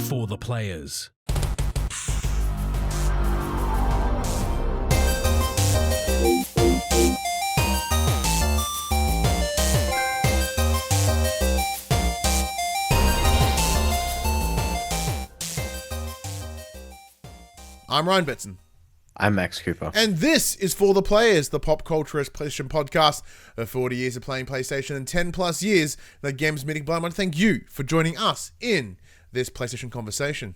For the players. I'm Ryan Betson. I'm Max Cooper. And this is For the Players, the PopCulturists PlayStation Podcast. Of 40 years of playing PlayStation and 10 plus years, the game's meeting. But I want to thank you for joining us in this PlayStation conversation.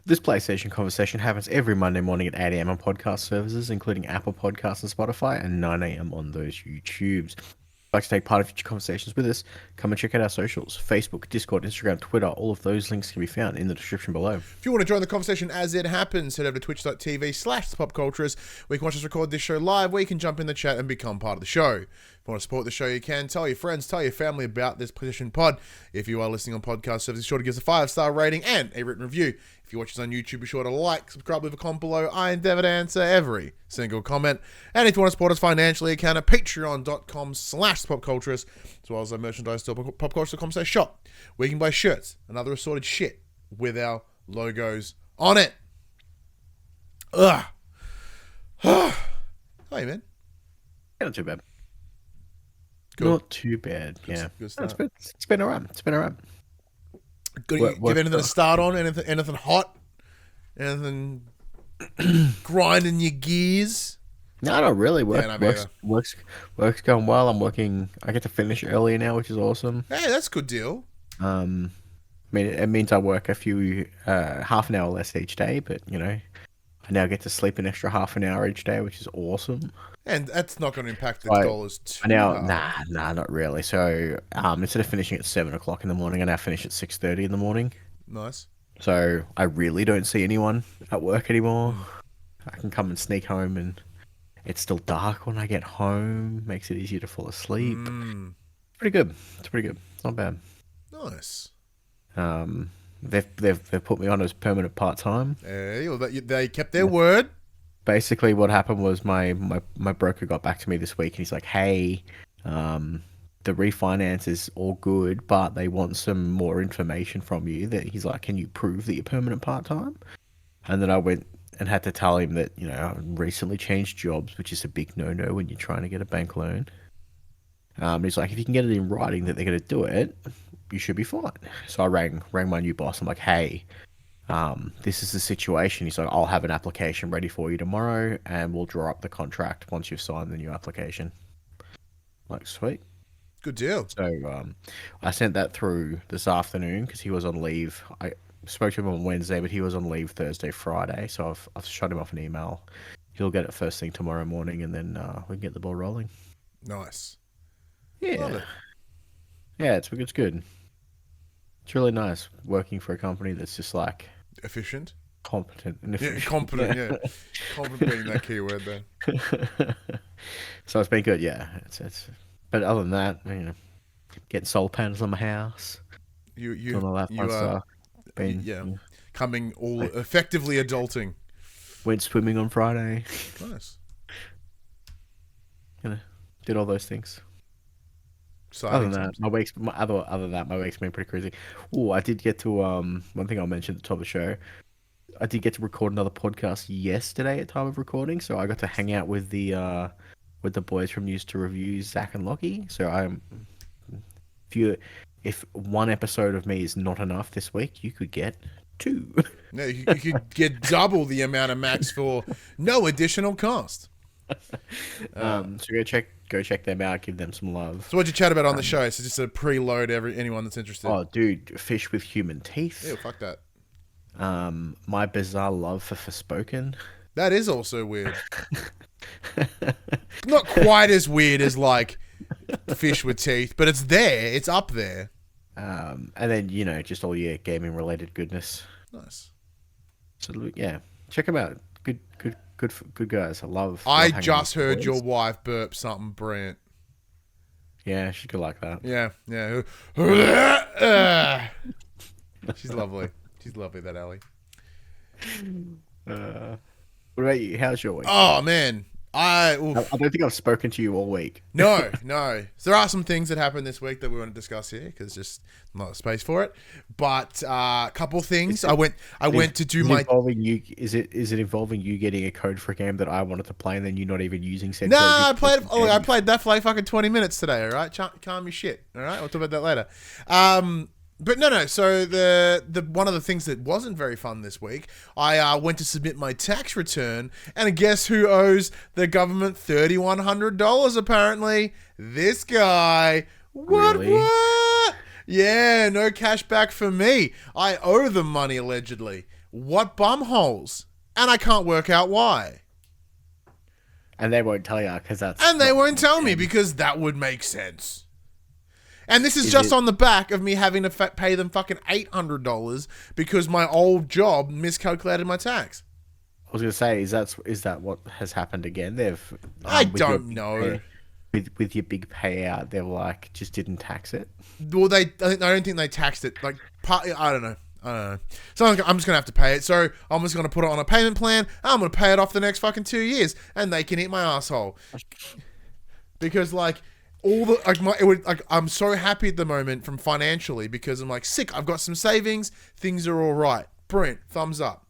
This PlayStation conversation happens every Monday morning at 8 a.m. on podcast services, including Apple Podcasts and Spotify, and 9 a.m. on those YouTubes. If you'd like to take part in future conversations with us, come and check out our socials: Facebook, Discord, Instagram, Twitter. All of those links can be found in the description below. If you want to join the conversation as it happens, head over to twitch.tv/thepopculturists, where you can watch us record this show live, where you can jump in the chat and become part of the show. If you want to support the show, you can. Tell your friends, tell your family about this PlayStation Pod. If you are listening on podcast services, be sure to give us a 5-star rating and a written review. If you watch us on YouTube, be sure to like, subscribe, leave a comment below. I endeavor to answer every single comment. And if you want to support us financially, you can at patreon.com/popculturists, as well as our merchandise store, popculturists.com/shop, where you can buy shirts and other assorted shit with our logos on it. Ugh. Hey, man. Not too bad. Good. Not too bad. Yeah. Good start. It's been around. It's been around. Give anything to start on? Anything hot? Anything grinding your gears? No, not really. Work's going well. I get to finish earlier now, which is awesome. Hey, that's a good deal. I mean, it means I work a few half an hour less each day, but you know, I now get to sleep an extra half an hour each day, which is awesome. And that's not going to impact the dollars too hard. Nah, not really. So instead of finishing at 7 o'clock in the morning, I now finish at 6:30 in the morning. Nice. So I really don't see anyone at work anymore. I can come and sneak home, and it's still dark when I get home. Makes it easier to fall asleep. Pretty good. It's pretty good. It's not bad. Nice. They've put me on as permanent part-time. They kept their word. Basically, what happened was my broker got back to me this week, and he's like, "Hey, the refinance is all good, but they want some more information from you." That he's like, "Can you prove that you're permanent part-time?" And then I went and had to tell him that, you know, I recently changed jobs, which is a big no-no when you're trying to get a bank loan. He's like, "If you can get it in writing that they're going to do it, you should be fine." So I rang my new boss. I'm like, "Hey, this is the situation." He's like, "I'll have an application ready for you tomorrow, and we'll draw up the contract once you've signed the new application." I'm like, sweet. Good deal. So I sent that through this afternoon because he was on leave. I spoke to him on Wednesday, but he was on leave Thursday, Friday. So I've shot him off an email. He'll get it first thing tomorrow morning, and then we can get the ball rolling. Nice. Yeah. Love it. Yeah, it's good. It's really nice working for a company that's just like Efficient. competent and Yeah, efficient. competent. Yeah, competent being that key word there. So it's been good, yeah. It's. But other than that, you know, getting solar panels on my house, doing all that fun stuff. Coming all effectively adulting. Went swimming on Friday. Nice. You know, did all those things. Other Other than that, my week's been pretty crazy. Oh, I did get to one thing I'll mention at the top of the show. I did get to record another podcast yesterday at time of recording, so I got to hang out with the boys from News to Reviews, Zach and Lockie. So if one episode of me is not enough this week, you could get 2. Yeah, you could get double the amount of Max for no additional cost. So go check them out, give them some love. So what'd you chat about on the show? So just a preload anyone that's interested. Oh, dude, fish with human teeth. Ew, fuck that. My bizarre love for Forspoken. That is also weird. Not quite as weird as like fish with teeth, but it's there. It's up there. And then, you know, just all your gaming related goodness. Nice. So yeah, check them out. Good guys. I just heard your wife burp something, Brent. Yeah, she could like that. Yeah. She's lovely. She's lovely, that Ellie. What about you? How's your week? Oh, man. I don't think I've spoken to you all week. No. So there are some things that happened this week that we want to discuss here because just not a space for it. But a couple things. I went to do my. Is it involving you getting a code for a game that I wanted to play and then you not even using said? No, code? I played that for like fucking 20 minutes today. All right, calm your shit. All right, we'll talk about that later. But no. So the one of the things that wasn't very fun this week, I went to submit my tax return, and guess who owes the government $3,100? Apparently, this guy. What? Really? What? Yeah, no cash back for me. I owe them money allegedly. What bumholes? And I can't work out why. And they won't tell you because that's. And they won't tell me because that would make sense. And this is just on the back of me having to pay them fucking $800 because my old job miscalculated my tax. I was going to say, is that what has happened again? I don't know. With your big payout, they were like, just didn't tax it. Well, I don't think they taxed it. Like, I don't know. So I'm just gonna have to pay it. So I'm just gonna put it on a payment plan. I'm gonna pay it off the next fucking 2 years, and they can eat my asshole. Because like. I'm so happy at the moment from financially because I'm like sick. I've got some savings. Things are all right. Brilliant. Thumbs up.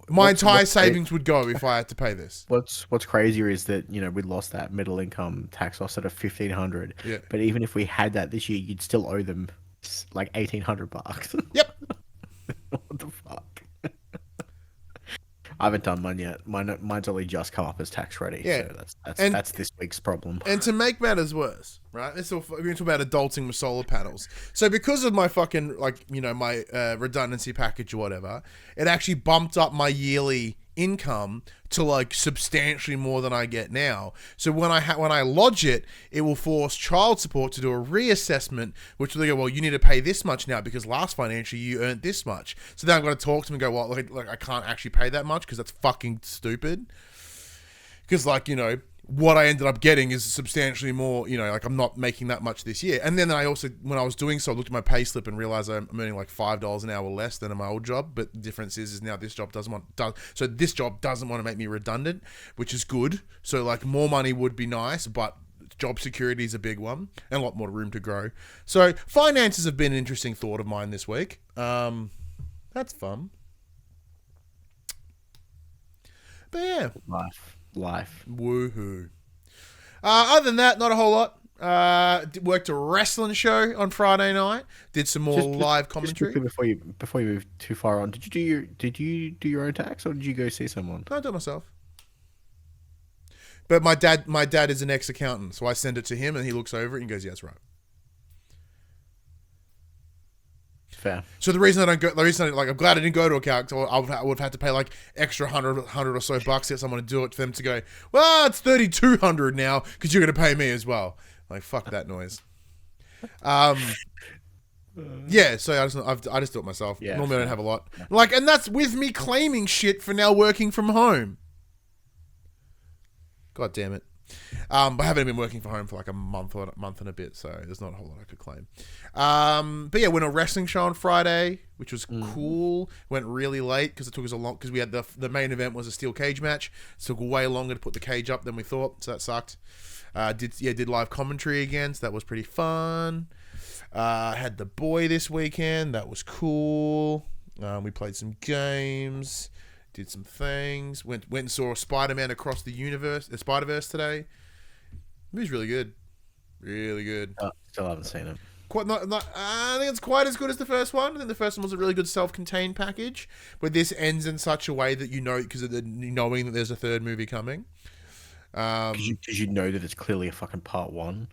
My entire savings would go if I had to pay this. What's crazier is that we lost that middle income tax offset of $1,500. Yeah. But even if we had that this year, you'd still owe them like $1,800. Yep. What the fuck? I haven't done mine yet. Mine's only just come up as tax ready. Yeah, so that's this week's problem. And to make matters worse, right? We're going to talk about adulting with solar panels. So because of my fucking my redundancy package or whatever, it actually bumped up my yearly income to like substantially more than I get now. So when I lodge it, it will force child support to do a reassessment, which will go, well, you need to pay this much now because last financial year you earned this much. So then I've got to talk to them and go, well, like I can't actually pay that much because that's fucking stupid. Because what I ended up getting is substantially more, like I'm not making that much this year. And then I also, when I was doing so, I looked at my pay slip and realized I'm earning like $5 an hour less than in my old job. But the difference is now this job doesn't want to make me redundant, which is good. So like more money would be nice, but job security is a big one and a lot more room to grow. So finances have been an interesting thought of mine this week. That's fun. But yeah. Life. Woohoo. Other than that, not a whole lot. Worked a wrestling show on Friday night. Did some more live commentary. Just before you move too far on, did you do your own tax or did you go see someone? No, I do it myself. But my dad is an ex-accountant, so I send it to him and he looks over it and goes, "Yeah, that's right." Fair. So the reason I'm glad I didn't go to account, because I would have had to pay like extra $100 or so bucks to get someone to do it for them to go, well, it's $3,200 now because you're going to pay me as well. Like, fuck that noise. Yeah, so I just do it myself. Yeah, normally I don't have a lot. Like, and that's with me claiming shit for now working from home. God damn it. But I haven't been working from home for like a month and a bit, so there's not a whole lot I could claim. But yeah, went a wrestling show on Friday, which was cool. Went really late because it took us a long, because we had the main event was a steel cage match. It took way longer to put the cage up than we thought, so that sucked. Did live commentary again, so that was pretty fun. Had the boy this weekend, that was cool. We played some games. Did some things. Went and saw Spider-Man Across the Spider-Verse today. It was really good. Really good. Still haven't seen it. I think it's quite as good as the first one. I think the first one was a really good self-contained package. But this ends in such a way that because of the knowing that there's a third movie coming. Because you know that it's clearly a fucking part one.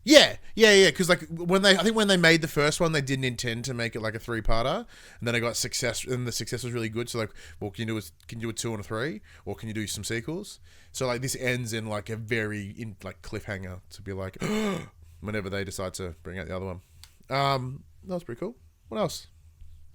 Yeah. Because like when they made the first one, they didn't intend to make it like a 3-parter, and then it got success, and the success was really good. So like, well, can you do a 2 and a 3, or can you do some sequels? So like this ends in like a very cliffhanger to be like, whenever they decide to bring out the other one. That was pretty cool. What else?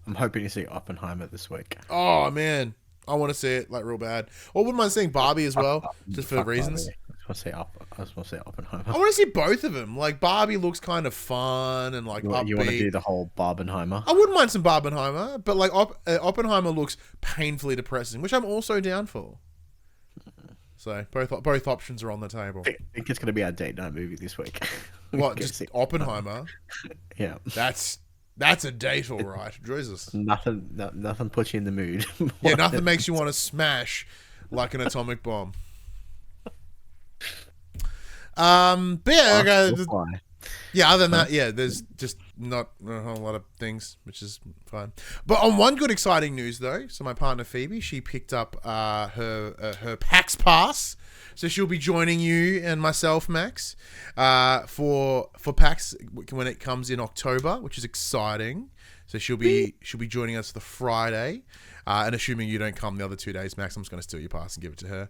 I'm hoping to see Oppenheimer this week. Oh man, I want to see it like real bad. Or wouldn't mind seeing Barbie as well, just for reasons. Barbie. I just want to say Oppenheimer. I want to see both of them. Like Barbie looks kind of fun and like upbeat. You want to do the whole Barbenheimer? I wouldn't mind some Barbenheimer, but like Oppenheimer looks painfully depressing, which I'm also down for. So both options are on the table. I think it's going to be our date night movie this week. What? Just Oppenheimer? Yeah. That's a date, all right. Jesus. Nothing puts you in the mood. Yeah, nothing makes you want to smash like an atomic bomb. But yeah, okay. Yeah, other than that, yeah, there's just not a whole lot of things, which is fine. But on one good exciting news though, so my partner Phoebe, she picked up her PAX pass, so she'll be joining you and myself, Max, for PAX when it comes in October, which is exciting. So she'll be joining us the Friday, and assuming you don't come the other 2 days, Max, I'm just going to steal your pass and give it to her.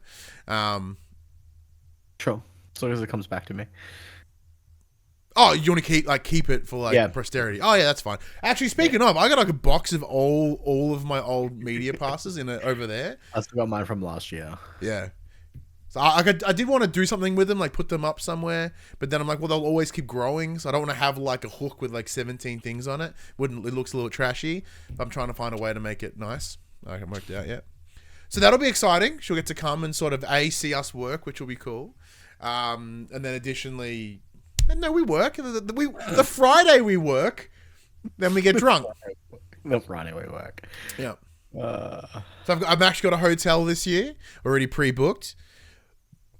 Sure, as long as it comes back to me. Oh, you want to keep it for posterity? Oh yeah, that's fine. Actually, speaking of, I got like a box of all of my old media passes over there. I still got mine from last year. Yeah. So I did want to do something with them, like put them up somewhere, but then I'm like, well, they'll always keep growing, so I don't want to have like a hook with like 17 things on it. It looks a little trashy. But I'm trying to find a way to make it nice. I haven't worked it out yet. So that'll be exciting. She'll get to come and sort of see us work, which will be cool. And then additionally. No, we work. The Friday we work, then we get drunk. The Friday we work. Yeah. So I've actually got a hotel this year, already pre-booked.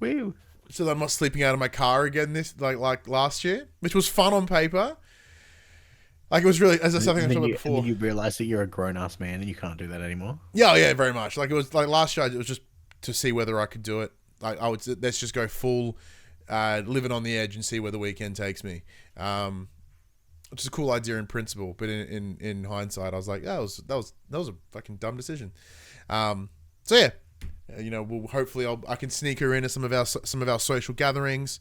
Woo. So I'm not sleeping out of my car again like last year, which was fun on paper. Like it was really, as I said, I've talked before. And then you realize that you're a grown-ass man and you can't do that anymore. Yeah, very much. Like it was like last year, it was just to see whether I could do it. Like let's just go full. Living on the edge and see where the weekend takes me, which is a cool idea in principle, but in hindsight, I was like, that was a fucking dumb decision. So yeah, hopefully I can sneak her into some of our social gatherings.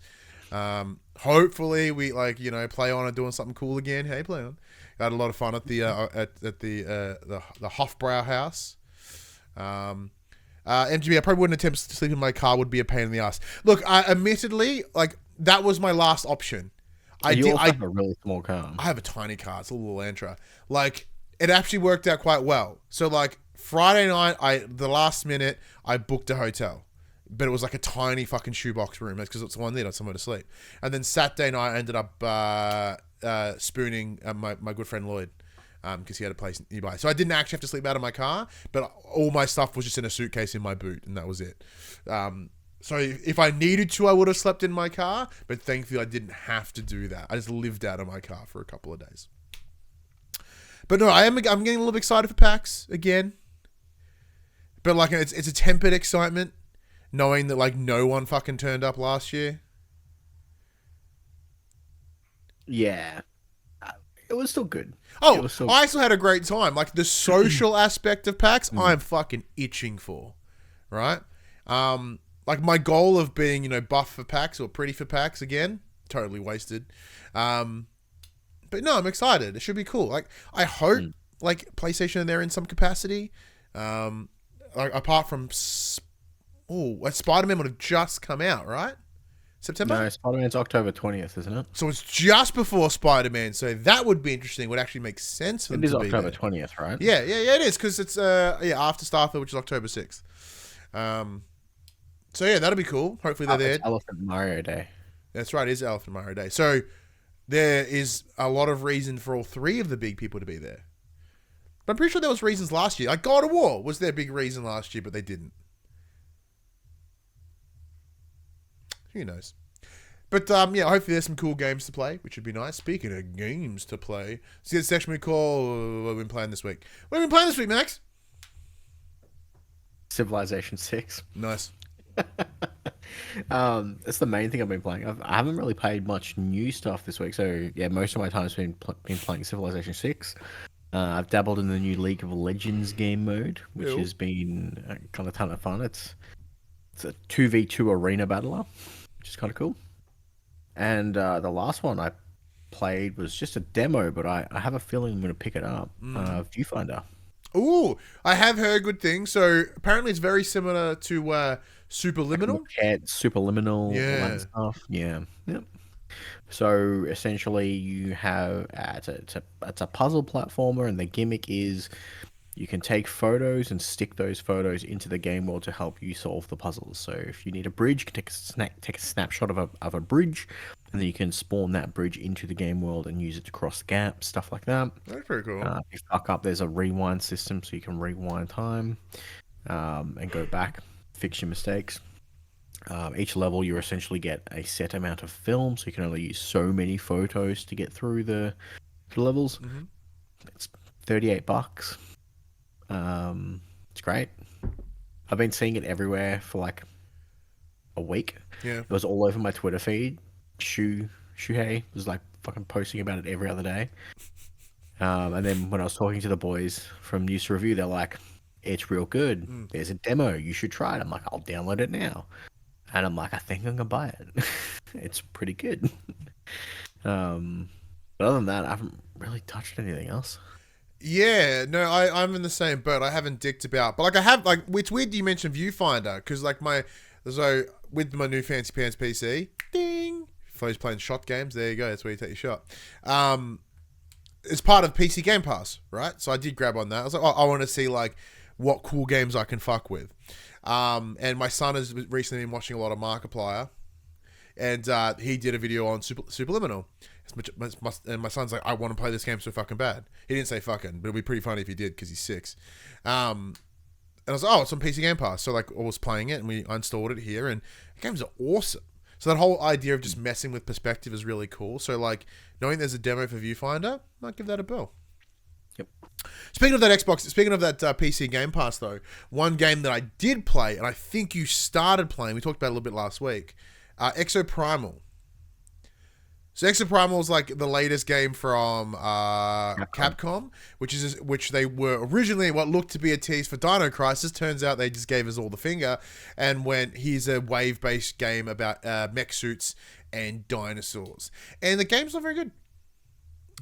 Hopefully we play on and doing something cool again. Hey, play on. Had a lot of fun at the Hofbrau house. MGB, I probably wouldn't attempt to sleep in my car. Would be a pain in the ass. Look, admittedly, like that was my last option. I have a really small car. I have a tiny car. It's a little Elantra. Like it actually worked out quite well. So like Friday night, the last minute I booked a hotel, but it was like a tiny fucking shoebox room. That's because it's the one need somewhere to sleep. And then Saturday night, I ended up spooning my good friend Lloyd. Because he had a place nearby. So I didn't actually have to sleep out of my car, but all my stuff was just in a suitcase in my boot, and that was it. So if I needed to, I would have slept in my car, but thankfully I didn't have to do that. I just lived out of my car for a couple of days. But no, I'm getting a little bit excited for PAX again. But like it's a tempered excitement, knowing that like no one fucking turned up last year. Yeah. It was still good. Oh, I still had a great time. Like the social aspect of PAX, I'm fucking itching for, right? Like my goal of being, buff for PAX or pretty for PAX again, totally wasted. But no, I'm excited. It should be cool. Like I hope, like PlayStation are there in some capacity. Like apart from, Spider-Man would have just come out, right? September? No, Spider-Man's October 20th, isn't it? So it's just before Spider-Man. So that would be interesting. Would actually make sense for them to be there. It is October 20th, right? Yeah, it is because it's after Starfield, which is October 6th. So yeah, that'll be cool. Hopefully they're there. It's Elephant Mario Day. That's right, it is Elephant Mario Day. So there is a lot of reason for all three of the big people to be there. But I'm pretty sure there was reasons last year. Like God of War was their big reason last year, but they didn't. Who knows? But hopefully there's some cool games to play, which would be nice. Speaking of games to play, see the section we call what have we been playing this week? What have we been playing this week, Max? Civilization 6. Nice. That's the main thing I've been playing. I haven't really played much new stuff this week, so yeah, most of my time's been playing Civilization 6. I've dabbled in the new League of Legends game mode, which has been kind of ton of fun. It's a 2v2 arena battler, which is kind of cool. And the last one I played was just a demo, but I have a feeling I'm going to pick it up. Viewfinder. Ooh, I have heard good things. So apparently it's very similar to Superliminal. Superliminal, all that stuff. Yeah. Yep. So essentially you have it's a puzzle platformer, and the gimmick is you can take photos and stick those photos into the game world to help you solve the puzzles. So if you need a bridge, you can take a snapshot of a bridge, and then you can spawn that bridge into the game world and use it to cross gaps, stuff like that. That's pretty cool. If you fuck up, there's a rewind system, so you can rewind time and go back, fix your mistakes. Each level, you essentially get a set amount of film, so you can only use so many photos to get through the levels. Mm-hmm. It's $38. It's great. I've been seeing it everywhere for like a week. Yeah. It was all over my Twitter feed. Shuhei was like fucking posting about it every other day. And then when I was talking to the boys from News to Review, they're like, it's real good. There's a demo. You should try it. I'm like, I'll download it now. And I'm like, I think I'm going to buy it. It's pretty good. But other than that, I haven't really touched anything else. Yeah, no, I'm in the same boat. I haven't dicked about, but like I have, like, it's weird you mentioned Viewfinder, because like with my new fancy pants PC, ding, if I was playing shot games, there you go, that's where you take your shot. It's part of PC Game Pass, right? So I did grab on that. I was like, oh, I want to see like what cool games I can fuck with. And my son has recently been watching a lot of Markiplier, and he did a video on Superliminal. And my son's like, I want to play this game so fucking bad. He didn't say fucking, but it'd be pretty funny if he did, because he's 6. And I was like, oh, it's on PC Game Pass. So like I was playing it, and we installed it here, and the games are awesome. So that whole idea of just messing with perspective is really cool. So like knowing there's a demo for Viewfinder, might give that a bell. Yep. Speaking of that PC Game Pass though, one game that I did play, and I think you started playing, we talked about it a little bit last week, Exoprimal. So Exoprimal is like the latest game from Capcom, which they were originally what looked to be a tease for Dino Crisis. Turns out they just gave us all the finger and went, here's a wave-based game about mech suits and dinosaurs. And the game's not very good.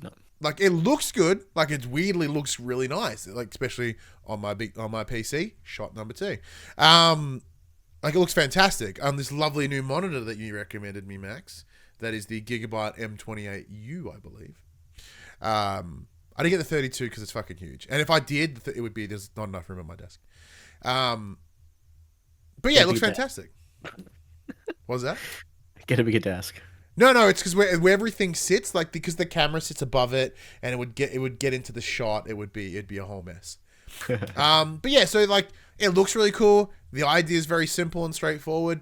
No. Like, it looks good. Like, it weirdly looks really nice. Like, especially on my PC. Shot number 2. Like, it looks fantastic. This lovely new monitor that you recommended me, Max. That is the Gigabyte M28U, I believe. I didn't get the 32 because it's fucking huge. And if I did, it would be, there's not enough room on my desk. But yeah, it looks fantastic. What was that? Get a bigger desk. No, it's because where everything sits, like, because the camera sits above it, and it would get into the shot. It'd be a whole mess. But yeah, so like it looks really cool. The idea is very simple and straightforward.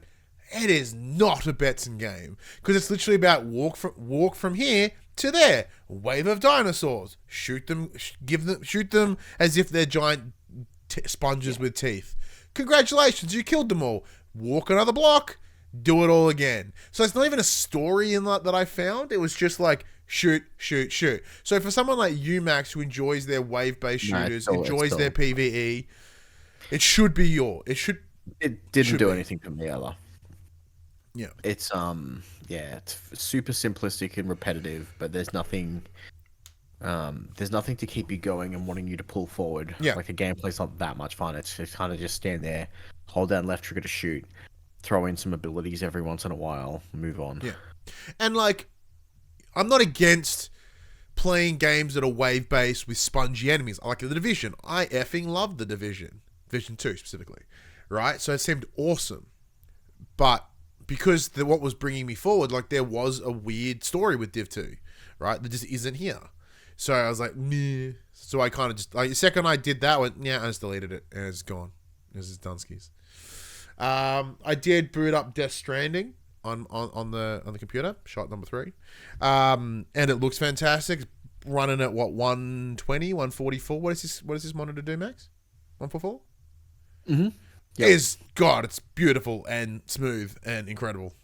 It is not a Betson game, because it's literally about walk from here to there. Wave of dinosaurs. Shoot them as if they're giant sponges with teeth. Congratulations, you killed them all. Walk another block. Do it all again. So it's not even a story in that I found. It was just like shoot. So for someone like you, Max, who enjoys their wave-based shooters, enjoys their PvE, it should be It didn't do anything for me either. Yeah. It's it's super simplistic and repetitive, but there's nothing to keep you going and wanting you to pull forward. Yeah. Like the gameplay's not that much fun. It's just kind of just stand there, hold down left trigger to shoot, throw in some abilities every once in a while, move on. Yeah. And like, I'm not against playing games that are wave-based with spongy enemies. I like The Division. I effing love The Division. Division 2 specifically. Right? So it seemed awesome. But because what was bringing me forward, like there was a weird story with Div 2, right? That just isn't here. So I was like, meh. So I kind of just, like, the second I did that, I just deleted it and it's gone. It's Dunskies. I did boot up Death Stranding on the computer, shot number 3. And it looks fantastic. It's running at what, 120, 144. What does this monitor do, Max? 144? Mm-hmm. Yep. It's beautiful and smooth and incredible.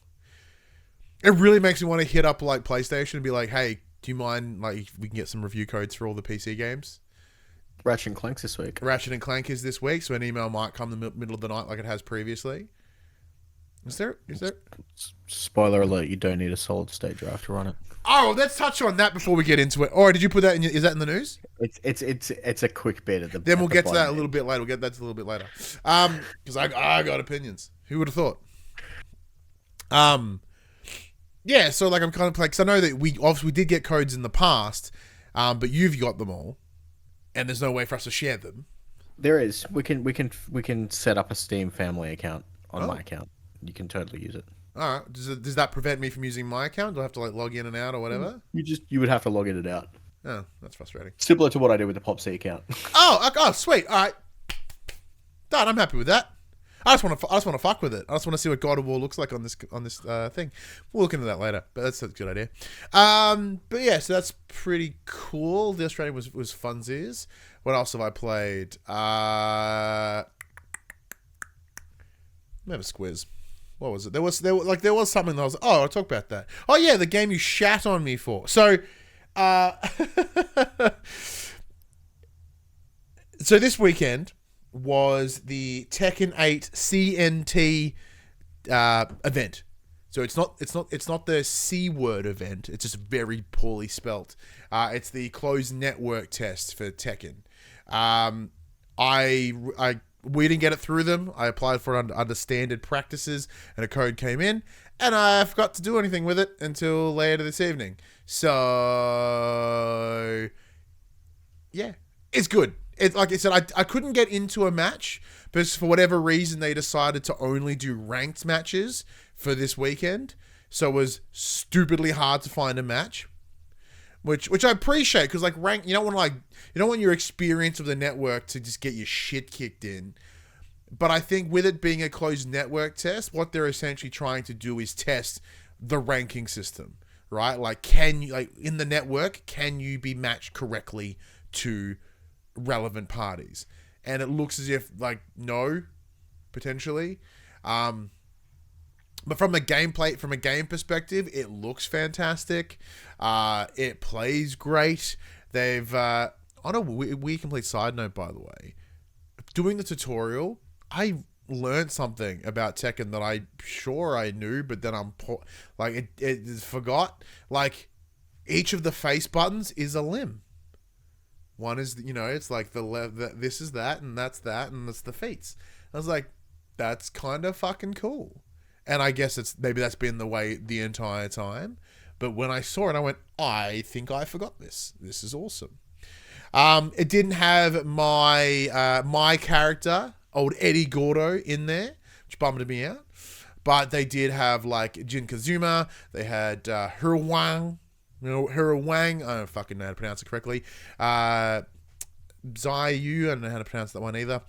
It really makes me want to hit up like PlayStation and be like, hey, do you mind like if we can get some review codes for all the PC games? Ratchet and Clank's this week. Ratchet and Clank is this week, so an email might come in the middle of the night like it has previously. Is there? Spoiler alert, you don't need a solid state drive to run it. Oh, let's touch on that before we get into it. Or did you put that in? Is that in the news? It's a quick bit at the. Then we'll get to that a little bit later. We'll get that to a little bit later. Because I got opinions. Who would have thought? Yeah. So like I'm kind of like, because I know that we did get codes in the past, but you've got them all, and there's no way for us to share them. There is. We can set up a Steam family account on Oh. my account. You can totally use it. All right. Does that prevent me from using my account? Do I have to like log in and out or whatever? You would have to log in and out. Oh, that's frustrating. Similar to what I did with the PopC account. Oh, sweet. All right. Done. I'm happy with that. I just want to fuck with it. I just want to see what God of War looks like on this thing. We'll look into that later, but that's a good idea. But yeah, so that's pretty cool. The Australian was funsies. What else have I played? Remember Squiz. What was it? There was something that I was like, oh, I'll talk about that. Oh yeah, the game you shat on me for. So so this weekend was the Tekken 8 CNT event. So it's not the C word event. It's just very poorly spelt. It's the closed network test for Tekken. We didn't get it through them. I applied for it under standard practices, and a code came in, and I forgot to do anything with it until later this evening. So yeah, it's good. It's like I said, I couldn't get into a match because for whatever reason they decided to only do ranked matches for this weekend. So it was stupidly hard to find a match, which I appreciate because like rank, you don't want your experience of the network to just get your shit kicked in. But I think with it being a closed network test, what they're essentially trying to do is test the ranking system, right? Like, can you, like in the network, can you be matched correctly to relevant parties? And it looks as if like no, potentially. But from a game perspective, it looks fantastic. It plays great. They've on a weird complete side note, by the way, doing the tutorial, I learned something about Tekken that I sure I knew, but then it forgot. Like each of the face buttons is a limb. One is, it's like this is that, and that's the feats. I was like, that's kind of fucking cool. And I guess maybe that's been the way the entire time. But when I saw it, I went, I think I forgot this. This is awesome. It didn't have my character, old Eddie Gordo, in there, which bummed me out. But they did have like Jin Kazuma. They had Hiruwang. Hiruwang. I don't fucking know how to pronounce it correctly. Zayu. I don't know how to pronounce that one either.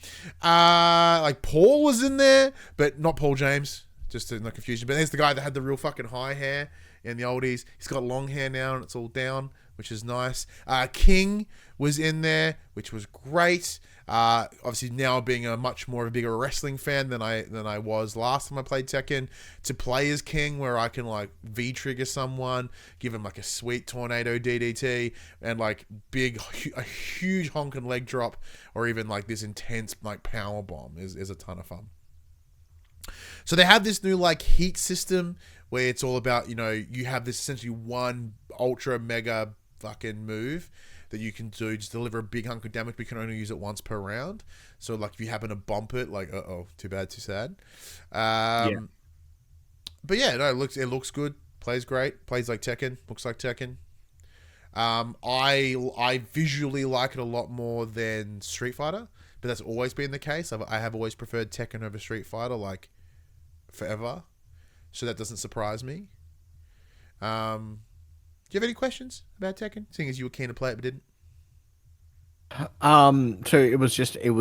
Like Paul was in there, but not Paul James. Just to not confusion. But there's the guy that had the real fucking high hair in the oldies. He's got long hair now and it's all down, which is nice. King was in there, which was great. Obviously now being a much more of a bigger wrestling fan than I was last time I played Tekken, to play as King where I can like V-trigger someone, give him like a sweet tornado DDT and like a huge honking leg drop, or even like this intense like power bomb is a ton of fun. So they have this new like heat system where it's all about, you have this essentially one ultra mega fucking move that you can do, just deliver a big hunk of damage, but you can only use it once per round. So like if you happen to bump it, like, too bad, too sad. Yeah. But yeah, no, it looks good, plays great, plays like Tekken, looks like Tekken. I visually like it a lot more than Street Fighter, but that's always been the case. I have always preferred Tekken over Street Fighter, like forever. So that doesn't surprise me. Do you have any questions about Tekken? Seeing as you were keen to play it but didn't. So it was just a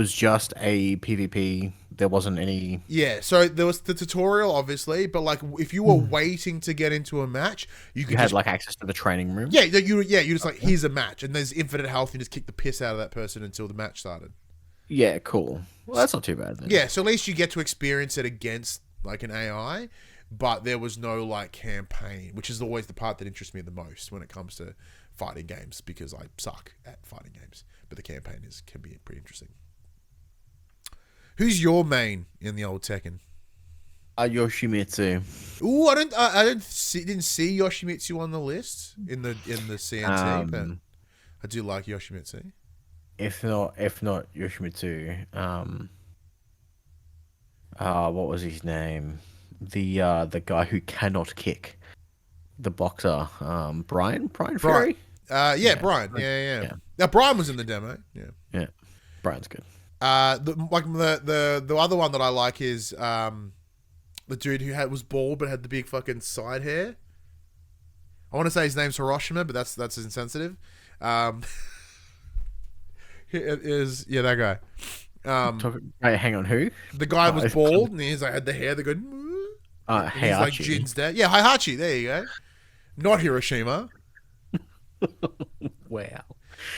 PvP. There wasn't any. Yeah. So there was the tutorial, obviously, but like if you were waiting to get into a match, you had like access to the training room. Yeah. You just like, here's a match, and there's infinite health, and just kick the piss out of that person until the match started. Yeah. Cool. Well, that's not too bad then. Yeah. So at least you get to experience it against like an AI. But there was no like campaign, which is always the part that interests me the most when it comes to fighting games, because I suck at fighting games. But the campaign can be pretty interesting. Who's your main in the old Tekken? Yoshimitsu. Ooh, I didn't see Yoshimitsu on the list in the CNT, but I do like Yoshimitsu. If not Yoshimitsu, what was his name? The guy who cannot kick, the boxer, Brian Ferry. Brian. Yeah. Now Brian was in the demo. Yeah. Brian's good. The other one that I like is the dude who was bald but had the big fucking side hair. I want to say his name's Hiroshima, but that's insensitive. It is that guy. Hey, hang on, who? The guy was bald and he's like had the hair that goes. He's like Jin's dad. Yeah, Heihachi. There you go. Not Hiroshima. Wow.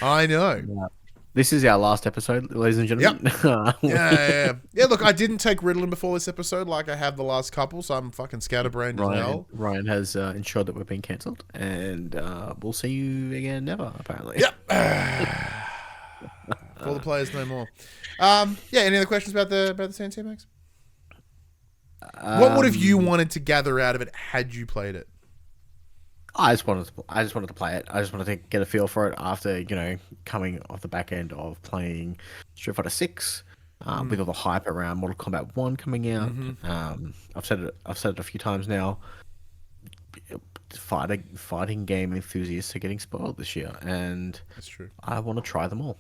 I know. Yeah. This is our last episode, ladies and gentlemen. Yep. Yeah. Look, I didn't take Ritalin before this episode like I have the last couple, so I'm fucking scatterbrained as hell. Ryan has ensured that we've been cancelled, and we'll see you again never, apparently. Yep. For the players, no more. Any other questions about the CNC, Max? What would have you wanted to gather out of it had you played it? I just wanted to play it. I just wanted to get a feel for it after, coming off the back end of playing Street Fighter 6, with all the hype around Mortal Kombat 1 coming out. Mm-hmm. I've said it a few times now. Fighting game enthusiasts are getting spoiled this year, and that's true. I want to try them all.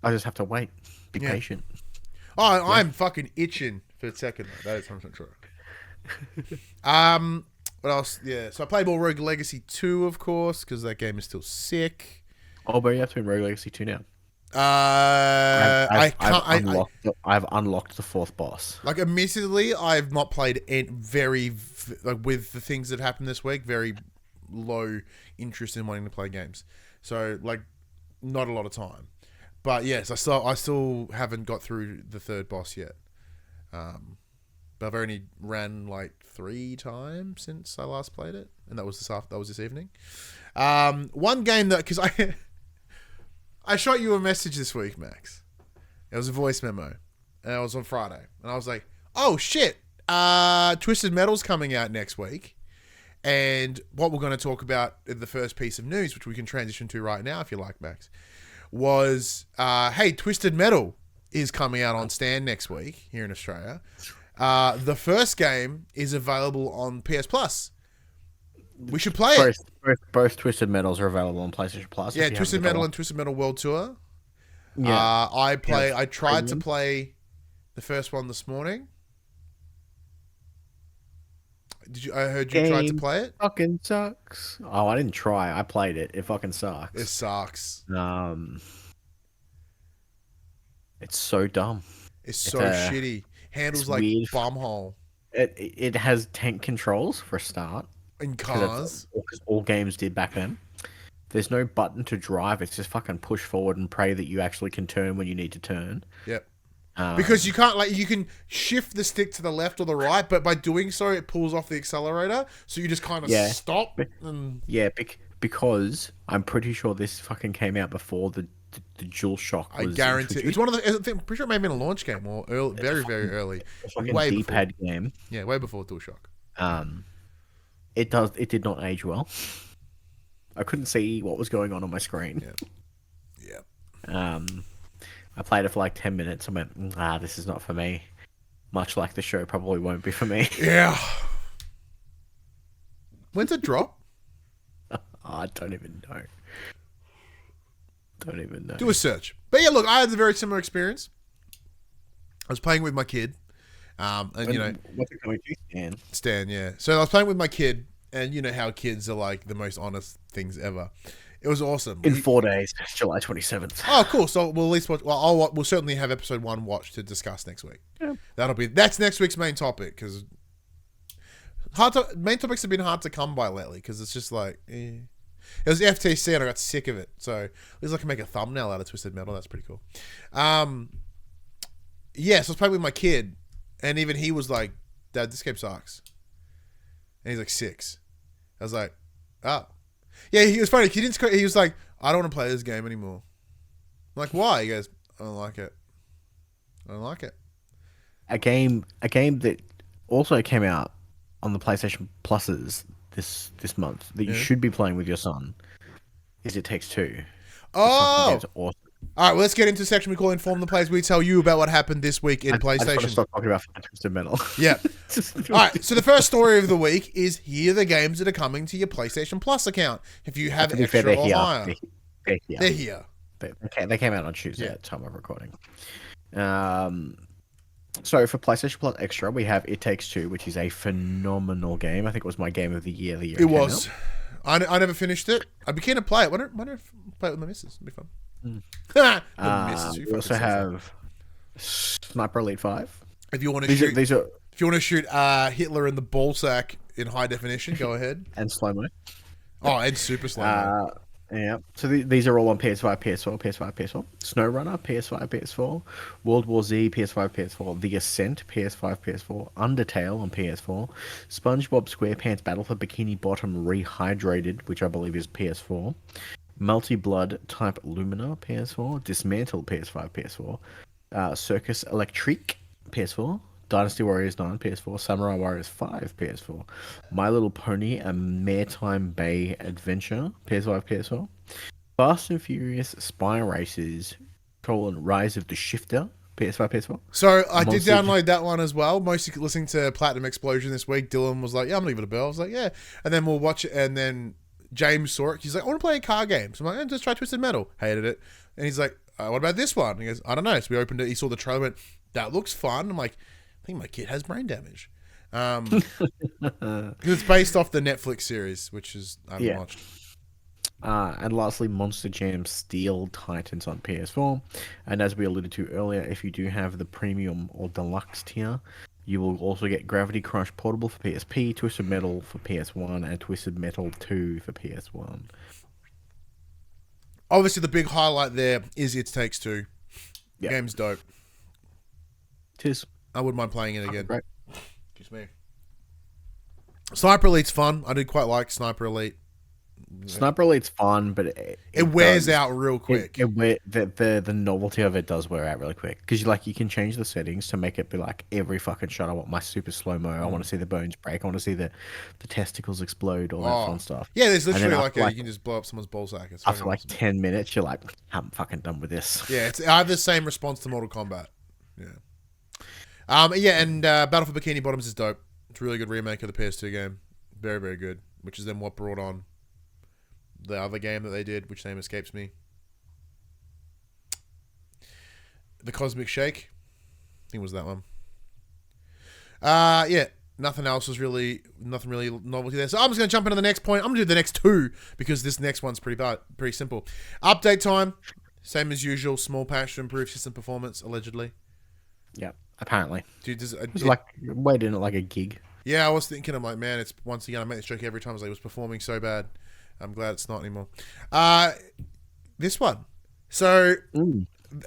I just have to wait. Be patient. Oh, I'm fucking itching for a second. That is 100% true. What else? Yeah, so I played more Rogue Legacy 2, of course, because that game is still sick. Oh, but you have to be in Rogue Legacy 2 now. I've unlocked the fourth boss. Like, admittedly, I've not played with the things that happened this week, very low interest in wanting to play games. So, like, not a lot of time. But yes, I still haven't got through the third boss yet. But I've only ran like 3 times since I last played it, and that was this evening. One game that, because I shot you a message this week, Max. It was a voice memo, and it was on Friday, and I was like, "Oh shit, Twisted Metal's coming out next week," and what we're going to talk about in the first piece of news, which we can transition to right now, if you like, Max, was hey, Twisted Metal is coming out on Stand next week here in Australia. The first game is available on PS Plus. We should play it. Both Twisted Metals are available on PlayStation Plus. Yeah, Twisted Metal and Twisted Metal World Tour. Yeah. I tried to play the first one this morning. I heard you tried to play it. Fucking sucks. Oh, I didn't try. I played it. It fucking sucks. It sucks. It's so dumb. It's so shitty. Handles like weird. bumhole. It has tank controls for a start. In cars. Because all games did back then. There's no button to drive. It's just fucking push forward and pray that you actually can turn when you need to turn. Yep. Because you can't, you can shift the stick to the left or the right, but by doing so, it pulls off the accelerator. So you just kind of stop. Yeah, because I'm pretty sure this fucking came out before the DualShock was I guarantee. It's one of the, I'm pretty sure it may have been a launch game or early, very, very early. Way D-pad game. Yeah, way before DualShock. It did not age well. I couldn't see what was going on my screen. Yeah. I played it for like 10 minutes and went, this is not for me. Much like the show probably won't be for me. Yeah. When's it drop? I don't even know. Do a search. But yeah, look, I had a very similar experience. I was playing with my kid. And what's it coming to? Stan, yeah. So I was playing with my kid, and you know how kids are like the most honest things ever. It was awesome. In 4 days, July 27th. Oh, cool. So we'll at least watch. Well, we'll certainly have episode 1 watched to discuss next week. Yeah. That's next week's main topic, because main topics have been hard to come by lately, because it's just like, It was FTC and I got sick of it. So at least I can make a thumbnail out of Twisted Metal. That's pretty cool. So I was playing with my kid, and even he was like, "Dad, this game sucks." And he's like 6. I was like, "Oh." Yeah, he was funny. He was like, "I don't want to play this game anymore." I'm like, "Why?" He goes, "I don't like it. I don't like it." A game that also came out on the PlayStation Pluses this month that you should be playing with your son is It Takes Two. Oh! It's awesome. All right, well, let's get into the section we call Inform the Players. We tell you about what happened this week in PlayStation. I just want to stop talking about Twisted Metal. Yeah. All right, so the first story of the week is here are the games that are coming to your PlayStation Plus account. If you have extra or higher. They're here. They came out on Tuesday at the time of recording. So for PlayStation Plus Extra, we have It Takes Two, which is a phenomenal game. I think it was my game of the year. It was. I never finished it. I'd be keen to play it. Why don't I play it with my missus? It'd be fun. We also have Sniper Elite 5. If you want to shoot, if you want to shoot Hitler in the ballsack in high definition, go ahead. And slow-mo. Oh, and super slow-mo. Yeah. So these are all on PS5, PS4, PS5, PS4. SnowRunner, PS5, PS4. World War Z, PS5, PS4. The Ascent, PS5, PS4. Undertale on PS4. SpongeBob SquarePants Battle for Bikini Bottom Rehydrated, which I believe is PS4. Multi-Blood Type Lumina, PS4. Dismantle, PS5, PS4. Circus Electrique, PS4. Dynasty Warriors 9, PS4. Samurai Warriors 5, PS4. My Little Pony, A Maritime Bay Adventure, PS5, PS4. Fast and Furious Spy Racers, Rise of the Shifter, PS5, PS4. So I did download that one as well. Mostly listening to Platinum Explosion this week. Dylan was like, yeah, I'm going to give it a bell. I was like, yeah. And then we'll watch it. And then James saw it. He's like, I want to play a car game. So I'm like, just try Twisted Metal. Hated it. And he's like, what about this one? He goes, I don't know. So we opened it. He saw the trailer. Went, that looks fun. I'm like, I think my kid has brain damage. Because it's based off the Netflix series, which is I haven't watched. And lastly, Monster Jam Steel Titans on PS4. And as we alluded to earlier, if you do have the premium or deluxe tier, you will also get Gravity Crush Portable for PSP, Twisted Metal for PS1, and Twisted Metal 2 for PS1. Obviously, the big highlight there is It Takes Two. Yep. Game's dope. Tis. I wouldn't mind playing it again. Right. Excuse me. Sniper Elite's fun. I did quite like Sniper Elite. Sniper Elite's fun, but it wears out real quick. The novelty of it does wear out really quick because you can change the settings to make it be like every fucking shot. I want my super slow mo. I want to see the bones break. I want to see the testicles explode. All that fun stuff. Yeah, there's literally you can just blow up someone's ballsack. After like 10 minutes, you're like, I'm fucking done with this. Yeah, I have the same response to Mortal Kombat. Yeah. And Battle for Bikini Bottoms is dope. It's a really good remake of the PS2 game. Very, very good. Which is then what brought on the other game that they did, which name escapes me. The Cosmic Shake. I think it was that one. Nothing else was really novelty there. So I'm just going to jump into the next point. I'm going to do the next two because this next one's pretty simple. Update time. Same as usual. Small patch to improve system performance, allegedly. Yeah. Apparently. Dude, it's like waiting at like a gig. Yeah, I was thinking, I'm like, man, it's once again, I make this joke every time. I was like, it was performing so bad. I'm glad it's not anymore. This one. So,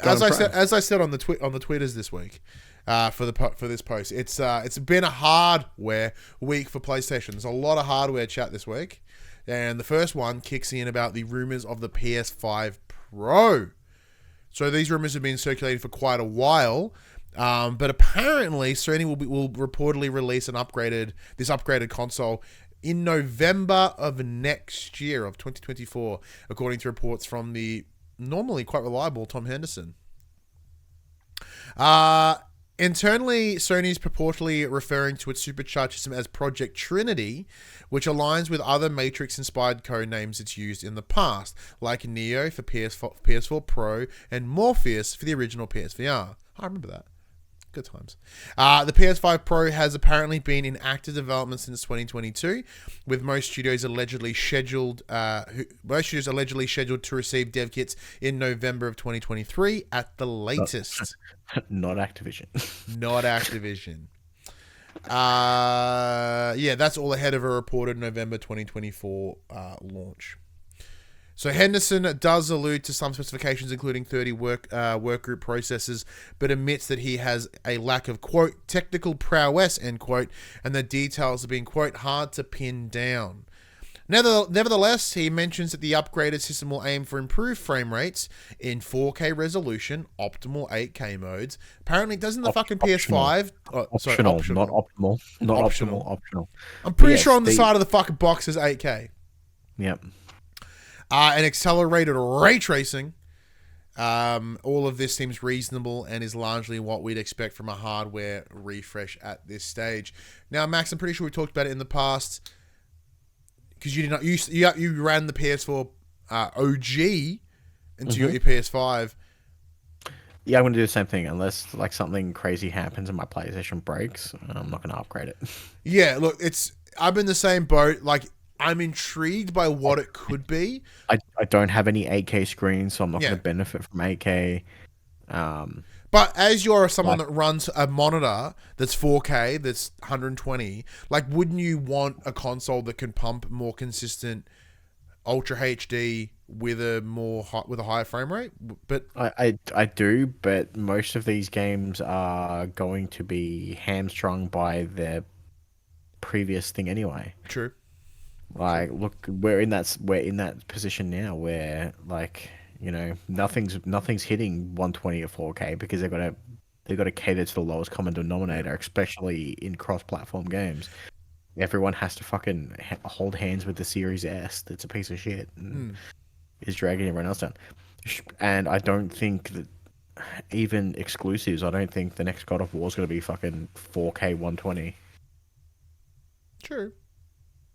as I said on the Twitters this week, for this post, it's been a hardware week for PlayStation. There's a lot of hardware chat this week, and the first one kicks in about the rumors of the PS5 Pro. So these rumors have been circulating for quite a while. But apparently Sony will reportedly release this upgraded console in November of next year, of 2024, according to reports from the normally quite reliable Tom Henderson. Internally, Sony's purportedly referring to its supercharged system as Project Trinity, which aligns with other Matrix-inspired code names it's used in the past, like Neo for PS4 Pro and Morpheus for the original PSVR. I remember that. Good times. The PS5 Pro has apparently been in active development since 2022, with most studios allegedly scheduled to receive dev kits in November of 2023 at the latest. Not Activision. Not Activision. That's all ahead of a reported November 2024 launch. So Henderson does allude to some specifications, including 30 workgroup processes, but admits that he has a lack of, quote, technical prowess, end quote, and the details have been, quote, hard to pin down. Nevertheless, he mentions that the upgraded system will aim for improved frame rates in 4K resolution, optimal 8K modes. Apparently, doesn't the fucking PS5... Optional, not optimal. Not optional. I'm pretty sure on the side of the fucking box is 8K. Yep. And accelerated ray tracing. All of this seems reasonable and is largely what we'd expect from a hardware refresh at this stage. Now, Max, I'm pretty sure we talked about it in the past because you ran the PS4 OG into your PS5. Yeah, I'm gonna do the same thing unless like something crazy happens and my PlayStation breaks. I'm not gonna upgrade it. Yeah, look, I'm in the same boat. Like, I'm intrigued by what it could be. I don't have any 8K screens, so I'm not Yeah. gonna benefit from 8K. But as you're someone that runs a monitor that's 4K, that's 120, like, wouldn't you want a console that can pump more consistent Ultra HD with a higher frame rate? But I do, but most of these games are going to be hamstrung by their previous thing anyway. true. Like, look, we're in that position now where, like, you know, nothing's hitting 120 or 4K because they've got to cater to the lowest common denominator, especially in cross-platform games. Everyone has to fucking hold hands with the Series S. That's a piece of shit and is dragging everyone else down. And I don't think that even exclusives. I don't think the next God of War is going to be fucking 4K 120. True.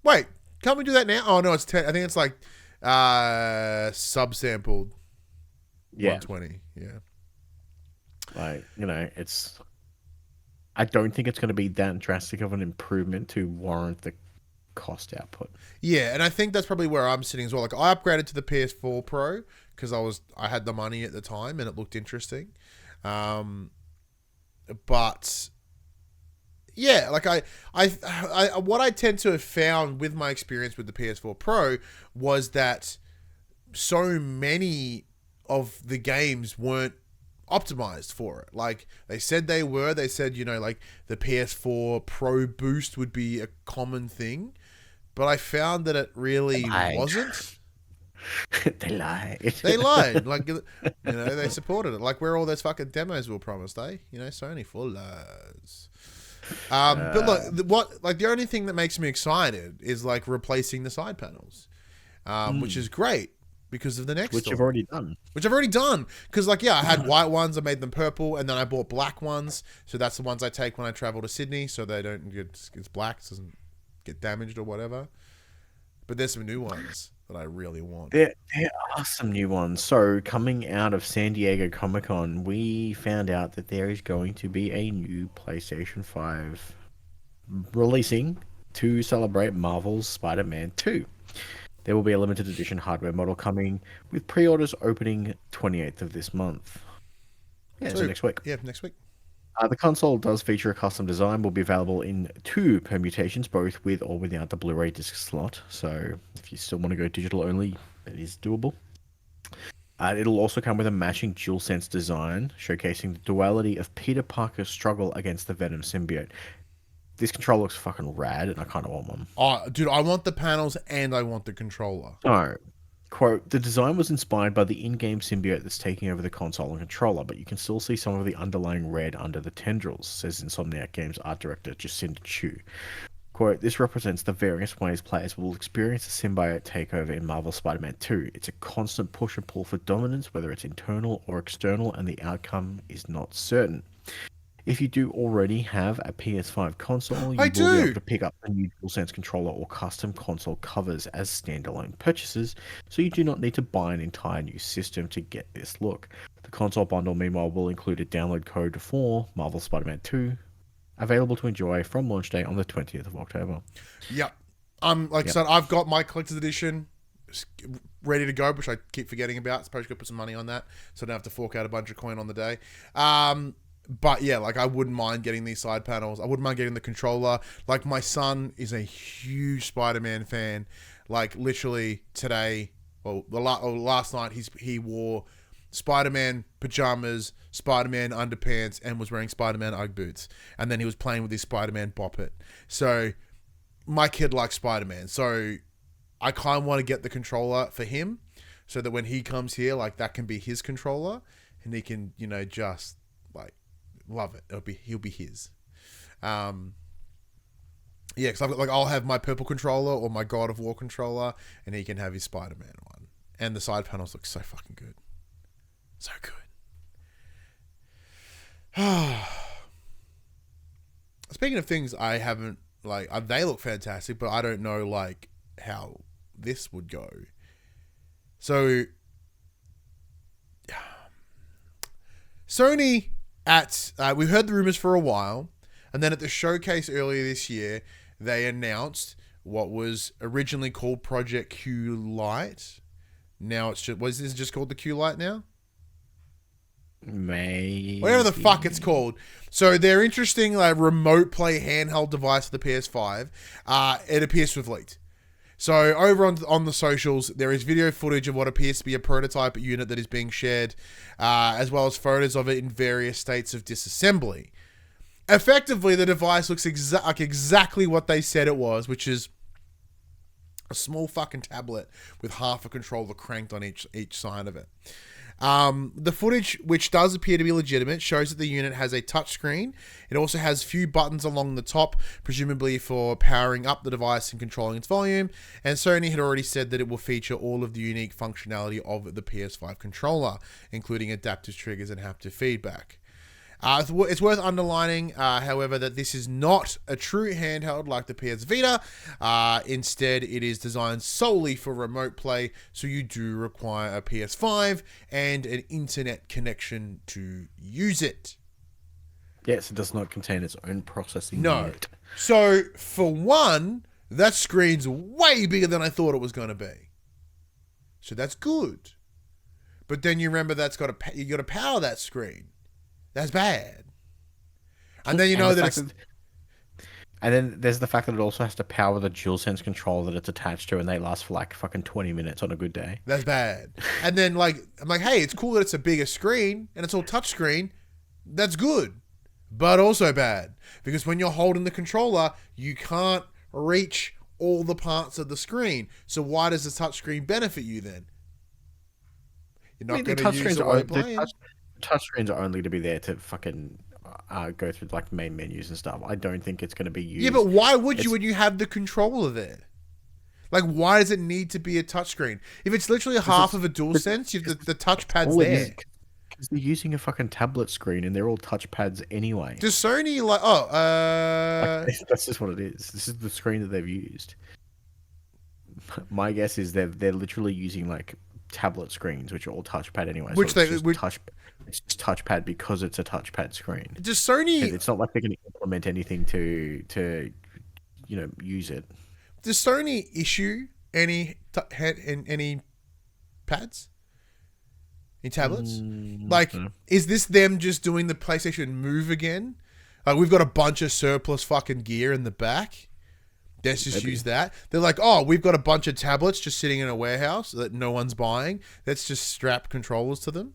Wait, can't we do that now? Oh no, it's 10. I think it's like subsampled. Yeah. 120. Yeah. Like, you know, I don't think it's going to be that drastic of an improvement to warrant the cost output. Yeah, and I think that's probably where I'm sitting as well. Like, I upgraded to the PS4 Pro because I had the money at the time and it looked interesting. But yeah, like I what I tend to have found with my experience with the PS4 Pro was that so many of the games weren't optimized for it. Like, they said they were. They said, you know, like, the PS4 Pro boost would be a common thing, but I found that it really wasn't. They lied. They lied. Like, you know, they supported it. Like, where all those fucking demos were promised, eh? You know, Sony full lies. But look, the only thing that makes me excited is, like, replacing the side panels, which is great because of the next Which I've already done. Which I've already done. Because, like, yeah, I had white ones. I made them purple. And then I bought black ones. So that's the ones I take when I travel to Sydney. So they don't get... It's black. So it doesn't get damaged or whatever. But there's some new ones that I really want. There are some new ones. So, coming out of San Diego Comic-Con, we found out that there is going to be a new PlayStation 5 releasing to celebrate Marvel's Spider-Man 2. There will be a limited edition hardware model coming, with pre-orders opening 28th of this month. Yeah, so next week. Yeah, next week. The console does feature a custom design, will be available in 2 permutations, both with or without the Blu-ray disc slot. So if you still want to go digital only, it is doable. It'll also come with a matching DualSense design, showcasing the duality of Peter Parker's struggle against the Venom symbiote. This controller looks fucking rad, and I kind of want one. Oh, dude, I want the panels and I want the controller. Oh, quote, the design was inspired by the in-game symbiote that's taking over the console and controller, but you can still see some of the underlying red under the tendrils, says Insomniac Games art director Jacinda Chu. Quote, this represents the various ways players will experience the symbiote takeover in Marvel Spider-Man 2. It's a constant push and pull for dominance, whether it's internal or external, and the outcome is not certain. If you do already have a PS5 console, you will be able to pick up a new DualSense controller or custom console covers as standalone purchases, so you do not need to buy an entire new system to get this look. The console bundle, meanwhile, will include a download code for Marvel Spider-Man 2, available to enjoy from launch day on the 20th of October. Yep. I said, I've got my collector's edition ready to go, which I keep forgetting about. Suppose you could put some money on that, so I don't have to fork out a bunch of coin on the day. But yeah, like, I wouldn't mind getting these side panels. I wouldn't mind getting the controller. Like, my son is a huge Spider-Man fan. Like, literally today, last night, he wore Spider-Man pajamas, Spider-Man underpants, and was wearing Spider-Man Ugg boots. And then he was playing with his Spider-Man Bop It. So my kid likes Spider-Man. So I kind of want to get the controller for him, so that when he comes here, like, that can be his controller, and he can, you know, just like love it. He'll be his. Yeah, because I'll have my purple controller or my God of War controller, and he can have his Spider-Man one. And the side panels look so fucking good. So good. Speaking of things I haven't, like, they look fantastic, but I don't know, like, how this would go. So Sony we heard the rumors for a while, and then at the showcase earlier this year, they announced what was originally called Project Q Lite. Now it's just, was this just called the Q Lite now? Maybe. Whatever the fuck it's called. So their interesting remote play handheld device for the PS5, it appears to have leaked. So over on the socials, there is video footage of what appears to be a prototype unit that is being shared, as well as photos of it in various states of disassembly. Effectively, the device looks like exactly what they said it was, which is a small fucking tablet with half a controller cranked on each side of it. The footage, which does appear to be legitimate, shows that the unit has a touchscreen. It also has few buttons along the top, presumably for powering up the device and controlling its volume. And Sony had already said that it will feature all of the unique functionality of the PS5 controller, including adaptive triggers and haptic feedback. It's worth underlining, however, that this is not a true handheld like the PS Vita. Instead, it is designed solely for remote play, so you do require a PS5 and an internet connection to use it. Yes, it does not contain its own processing unit. So, for one, that screen's way bigger than I thought it was going to be. So that's good. But then you remember you got to power that screen. That's bad. And then and then there's the fact that it also has to power the DualSense controller that it's attached to, and they last for like fucking 20 minutes on a good day. That's bad. And then I'm like, hey, it's cool that it's a bigger screen and it's all touchscreen. That's good. But also bad. Because when you're holding the controller, you can't reach all the parts of the screen. So why does the touchscreen benefit you then? You're not going to use it while you're playing. Touchscreens are only to be there to fucking go through like main menus and stuff. I don't think it's going to be used. Yeah, but why would you when you have the controller there? Like, why does it need to be a touchscreen? If it's literally half of a DualSense, the touchpad's there. Because they're using a fucking tablet screen and they're all touchpads anyway. Does Sony that's just what it is. This is the screen that they've used. My guess is they're literally using like tablet screens, which are all touchpad anyway. It's just touchpad because it's a touchpad screen. Does Sony? And it's not like they're going to implement anything to use it. Does Sony issue any pads in tablets? Is this them just doing the PlayStation Move again? Like, we've got a bunch of surplus fucking gear in the back. Let's just use that. They're like, oh, we've got a bunch of tablets just sitting in a warehouse that no one's buying. Let's just strap controllers to them.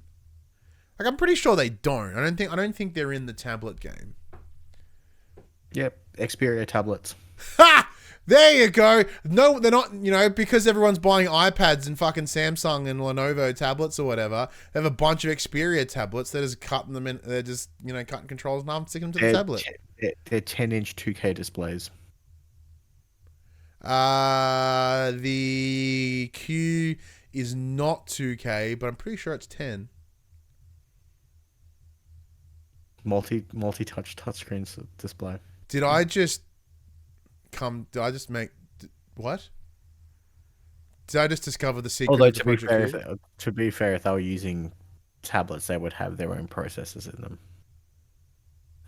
Like, I'm pretty sure they don't. I don't think they're in the tablet game. Yep, Xperia tablets. Ha! There you go. No, they're not, because everyone's buying iPads and fucking Samsung and Lenovo tablets or whatever. They have a bunch of Xperia tablets. They're just cutting them in. They're just, cutting controllers in half and sticking them to the tablet. They're 10-inch 2K displays. The Q is not 2K, but I'm pretty sure it's 10. Multi-touch touchscreen display. Did I just discover the secret? Although to be fair, if they were using tablets, they would have their own processors in them.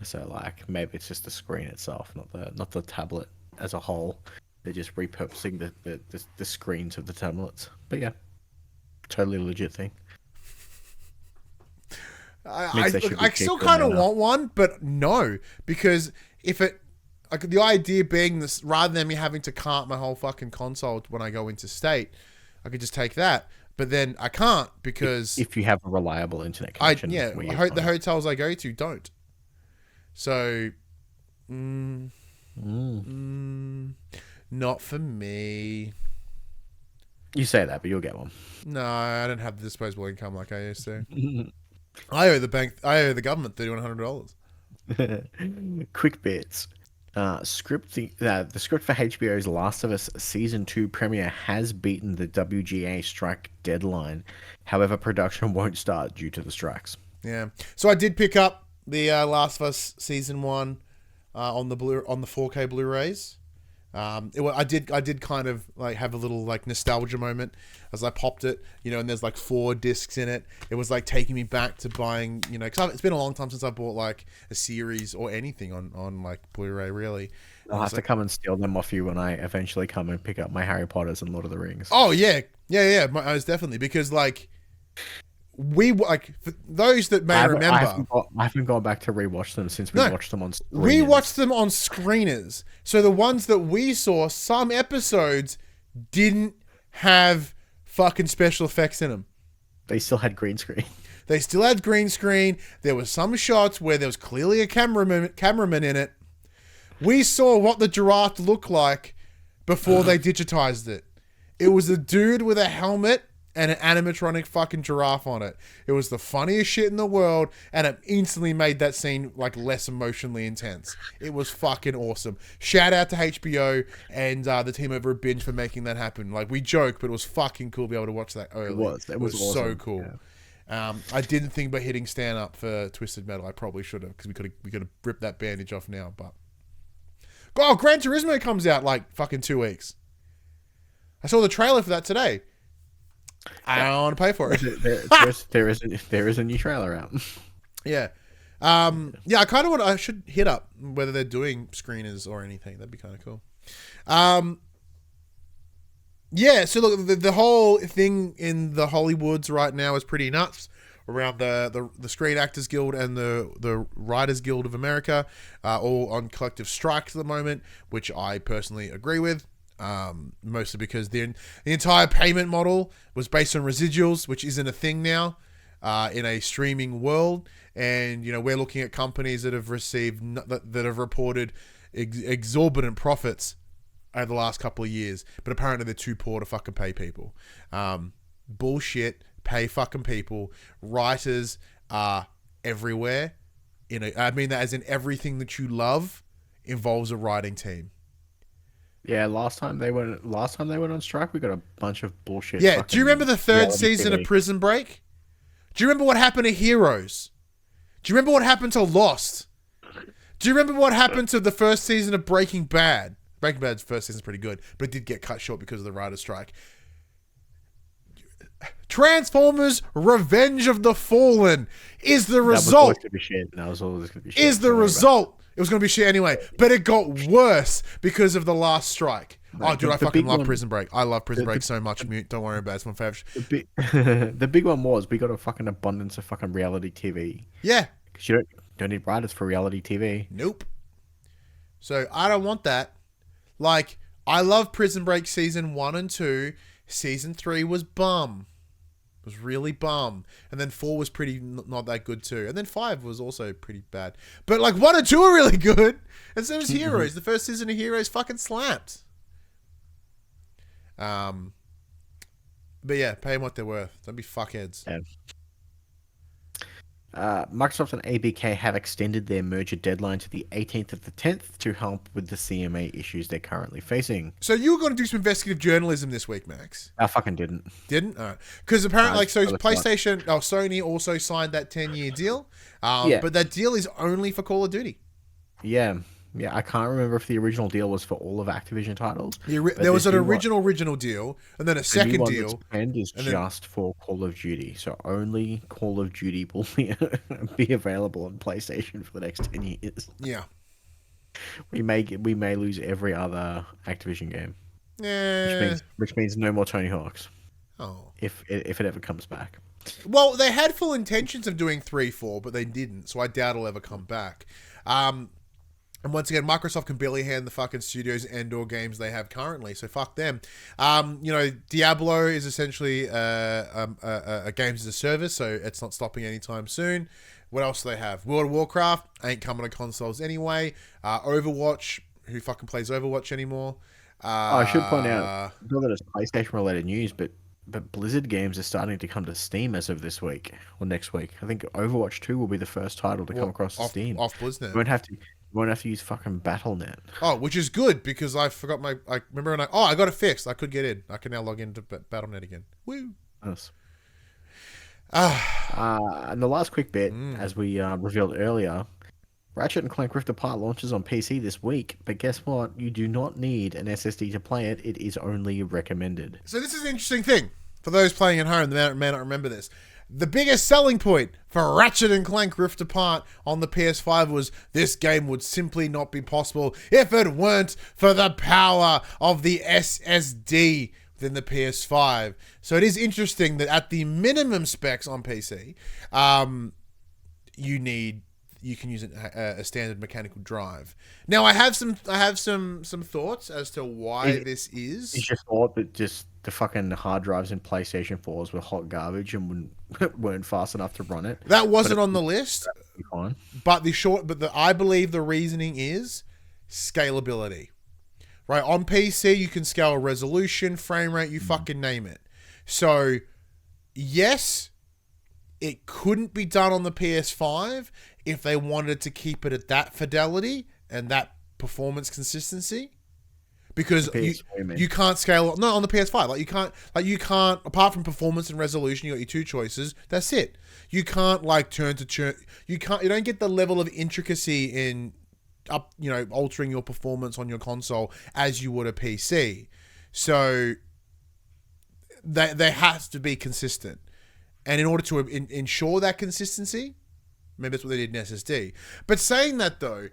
So like maybe it's just the screen itself, not the tablet as a whole. They're just repurposing the screens of the tablets. But yeah, totally legit thing. I still kind of want one, but no, because if it, like, the idea being this, rather than me having to cart my whole fucking console when I go into state, I could just take that. But then I can't because if you have a reliable internet connection, the hotels I go to don't. So, not for me. You say that, but you'll get one. No, I don't have the disposable income like I used to. I owe the government $3,100. Quick bits. The script for HBO's Last of Us Season 2 premiere has beaten the WGA strike deadline. However, production won't start due to the strikes. Yeah. So I did pick up the Last of Us Season 1 on the 4K Blu-rays. I did kind of like have a little like nostalgia moment as I popped it, and there's like 4 discs in it. It was like taking me back to buying, because it's been a long time since I bought like a series or anything on like Blu-ray, really. I'll have to come and steal them off you when I eventually come and pick up my Harry Potters and Lord of the Rings. Oh yeah. I was definitely, because like for those that may remember, I haven't gone back to rewatch them since we watched them on screeners. We watched them on screeners. So the ones that we saw, some episodes didn't have fucking special effects in them. They still had green screen. They still had green screen. There were some shots where there was clearly a cameraman in it. We saw what the giraffe looked like before they digitized it. It was a dude with a helmet and an animatronic fucking giraffe on it. It was the funniest shit in the world, and it instantly made that scene like less emotionally intense. It was fucking awesome. Shout out to HBO and the team over at Binge for making that happen. Like, we joke, but it was fucking cool to be able to watch that early. It was awesome. So cool. Yeah. I didn't think about hitting stand up for Twisted Metal. I probably should have, because we could have ripped that bandage off now. But Gran Turismo comes out like fucking 2 weeks. I saw the trailer for that today. I don't want to pay for it. There is a new trailer out. Yeah. I kind of I should hit up whether they're doing screeners or anything. That'd be kind of cool. Yeah, so look, the whole thing in the Hollywoods right now is pretty nuts around the Screen Actors Guild and the Writers Guild of America, all on collective strikes at the moment, which I personally agree with. Mostly because the entire payment model was based on residuals, which isn't a thing now in a streaming world. And we're looking at companies that have reported exorbitant profits over the last couple of years, but apparently they're too poor to fucking pay people. Bullshit. Pay fucking people. Writers are everywhere. I mean that as in everything that you love involves a writing team. Yeah, last time they went on strike, we got a bunch of bullshit. Yeah, do you remember the 3rd season of Prison Break? Do you remember what happened to Heroes? Do you remember what happened to Lost? Do you remember what happened to the 1st season of Breaking Bad? Breaking Bad's first season's pretty good, but it did get cut short because of the writer's strike. Transformers: Revenge of the Fallen is the result. That was always going to be shit. Is the result. It was going to be shit anyway, but it got worse because of the last strike. Oh, dude, I fucking love Prison Break. I love Prison Break so much. Mute, don't worry about it. It's my favorite. The big one was we got a fucking abundance of fucking reality TV. Yeah. Because you don't need writers for reality TV. Nope. So I don't want that. Like, I love Prison Break season 1 and 2. Season 3 was bum. It was really bum. And then 4 was pretty not that good too. And then 5 was also pretty bad. But like 1 and 2 are really good. And so was Heroes. The first season of Heroes fucking slapped. But yeah, pay them what they're worth. Don't be fuckheads. Yeah. Microsoft and ABK have extended their merger deadline to the 18th of the 10th to help with the CMA issues they're currently facing. So you were going to do some investigative journalism this week, Max? I fucking didn't. Didn't? All right. Because apparently, Sony also signed that 10-year deal. But that deal is only for Call of Duty. Yeah. Yeah, I can't remember if the original deal was for all of Activision titles. There was an original deal, and then a second deal. And is just for Call of Duty. So only Call of Duty will be available on PlayStation for the next 10 years. Yeah. We may lose every other Activision game. Yeah. Which means no more Tony Hawks. Oh. If it ever comes back. Well, they had full intentions of doing 3-4, but they didn't, so I doubt it'll ever come back. And once again, Microsoft can barely hand the fucking studios and/or games they have currently, so fuck them. Diablo is essentially a games as a service, so it's not stopping anytime soon. What else do they have? World of Warcraft ain't coming to consoles anyway. Overwatch, who fucking plays Overwatch anymore? I should point out, not that it's PlayStation-related news, but Blizzard games are starting to come to Steam as of this week or next week. I think Overwatch 2 will be the first title to come across Steam. Off Blizzard. You won't have to use fucking Battle.net. Oh, which is good because I forgot I remember when I got it fixed. I could get in. I can now log into Battle.net again. Woo. Nice. And the last quick bit, as we revealed earlier, Ratchet and Clank Rift Apart launches on PC this week, but guess what? You do not need an SSD to play it. It is only recommended. So this is an interesting thing for those playing at home that may not remember this. The biggest selling point for Ratchet and Clank Rift Apart on the PS5 was this game would simply not be possible if it weren't for the power of the SSD within the PS5. So it is interesting that at the minimum specs on PC, you can use a standard mechanical drive. Now I have some thoughts as to why this is. It's your thought that just the fucking hard drives in PlayStation 4s were hot garbage and weren't fast enough to run it. That wasn't on the list. Fine. But I believe the reasoning is scalability. Right, on PC you can scale resolution, frame rate, you fucking name it. So yes, it couldn't be done on the PS5 if they wanted to keep it at that fidelity and that performance consistency, because you can't scale. No, on the PS5, you can't apart from performance and resolution, you got your two choices. That's it. You can't turn to turn. You don't get the level of intricacy in altering your performance on your console as you would a PC. So they has to be consistent. And in order to ensure that consistency, maybe that's what they did in SSD. But saying that, though,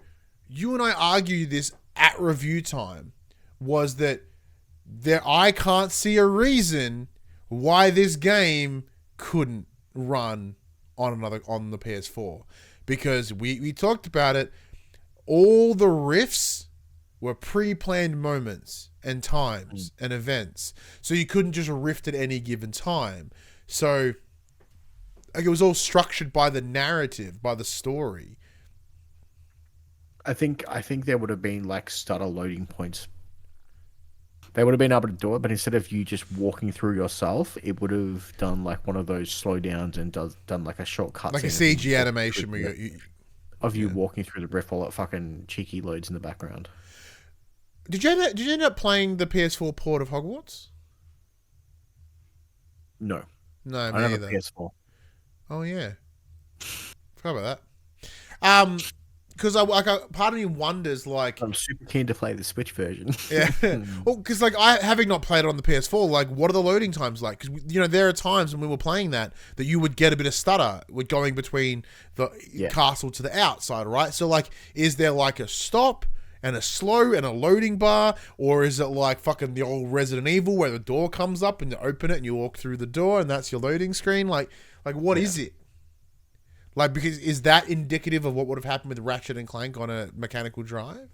you and I argue this at review time, was that I can't see a reason why this game couldn't run on the PS4. Because we talked about it, all the riffs were pre-planned moments and times and events. So you couldn't just riff at any given time. So it was all structured by the narrative, by the story. I think there would have been stutter loading points. They would have been able to do it, but instead of you just walking through yourself, it would have done one of those slowdowns and done a shortcut. Like a CG animation where you walking through the riff while it fucking cheeky loads in the background. Did you end up playing the PS4 port of Hogwarts? No. No, me I don't either. have a PS4. Oh yeah, forgot about that. Because part of me wonders, I'm super keen to play the Switch version. Yeah, well, because I having not played it on the PS4, what are the loading times like? Because there are times when we were playing that you would get a bit of stutter with going between the castle to the outside, right? So is there a stop and a slow and a loading bar, or is it fucking the old Resident Evil where the door comes up and you open it and you walk through the door and that's your loading screen? What is it? Because is that indicative of what would have happened with Ratchet and Clank on a mechanical drive?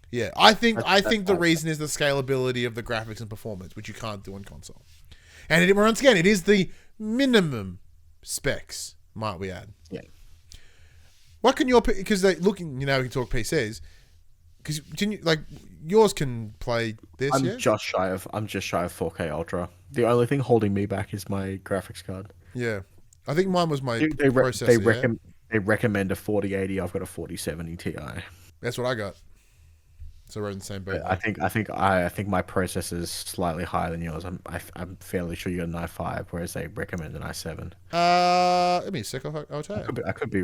Yeah, I think the reason is the scalability of the graphics and performance, which you can't do on console. And once again, it is the minimum specs, might we add? Yeah. What can because we can talk PCs. Because yours can play this. I'm just shy of 4K Ultra. The only thing holding me back is my graphics card. Yeah, I think mine was my processor. They recommend a 4080. I've got a 4070 Ti. That's what I got. So we're in the same boat. I think my processor is slightly higher than yours. I'm fairly sure you got an i5, whereas they recommend an i7. Let me a sec. I'll tell you.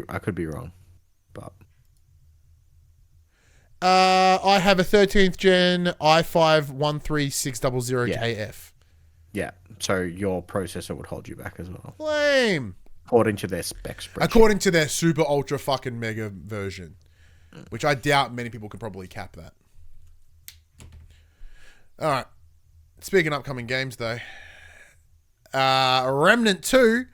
I could be wrong, but. I have a 13th gen i5 13600KF. Yeah, so your processor would hold you back as well. Lame. According to their specs. According to their super ultra fucking mega version, which I doubt many people could probably cap that. All right. Speaking of upcoming games, though, Remnant 2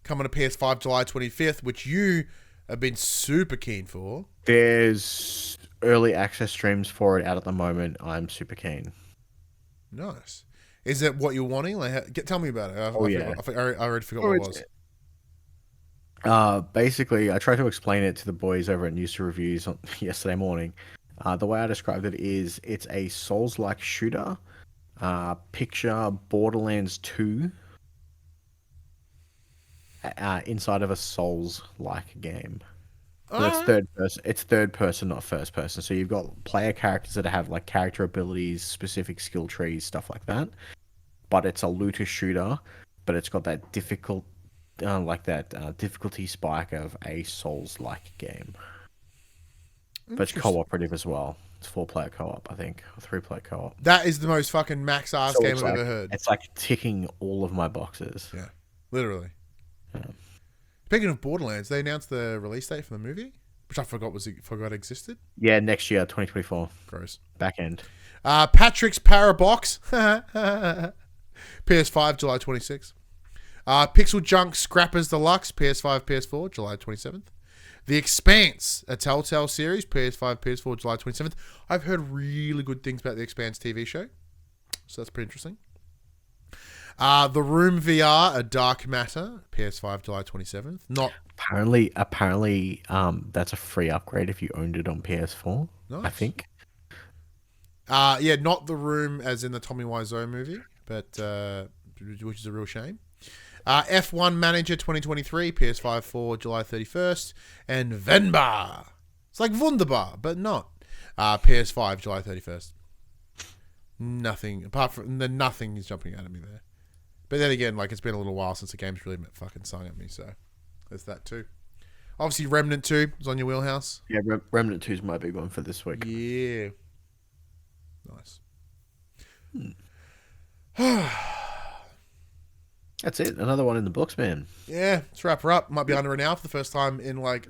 coming to PS5 July 25th, which you have been super keen for. There's early access streams for it out at the moment. I'm super keen. Nice. Is it what you're wanting? Tell me about it. I already forgot what it was. Basically, I tried to explain it to the boys over at News to Reviews yesterday morning. The way I described it is it's a Souls-like shooter. Picture Borderlands 2 inside of a Souls-like game. So it's third person. It's third person, not first person. So you've got player characters that have character abilities, specific skill trees, stuff like that. But it's a looter shooter, but it's got that difficulty spike of a Souls-like game. But it's Interesting. cooperative as well. It's 4-player co-op, I think, or 3-player co-op. That is the most fucking max ass So game it's I've like, ever heard. it's like ticking all of my boxes. Yeah, literally. Yeah. Speaking of Borderlands, they announced the release date for the movie, which I forgot existed. Yeah, next year, 2024. Gross. Back end. Patrick's Parabox. PS5, July 26th. Pixel Junk Scrappers Deluxe, PS5, PS4, July 27th. The Expanse, a Telltale series, PS5, PS4, July 27th. I've heard really good things about the Expanse TV show, so that's pretty interesting. The Room VR, a Dark Matter, PS5, July 27th. Not apparently, that's a free upgrade if you owned it on PS4. Nice. I think. Yeah, not The Room as in the Tommy Wiseau movie, but which is a real shame. F1 Manager 2023, PS5 for July 31st, and Venba. It's like Wunderbar, but not. PS5, July 31st. Nothing apart from nothing is jumping out at me there. But then again, like it's been a little while since the game's really fucking sung at me, so there's that too. Obviously, Remnant 2 is on your wheelhouse. Yeah, Remnant 2 is my big one for this week. Yeah. Nice. That's it. Another one in the books, man. Yeah, let's wrap her up. Might be under an hour for the first time in like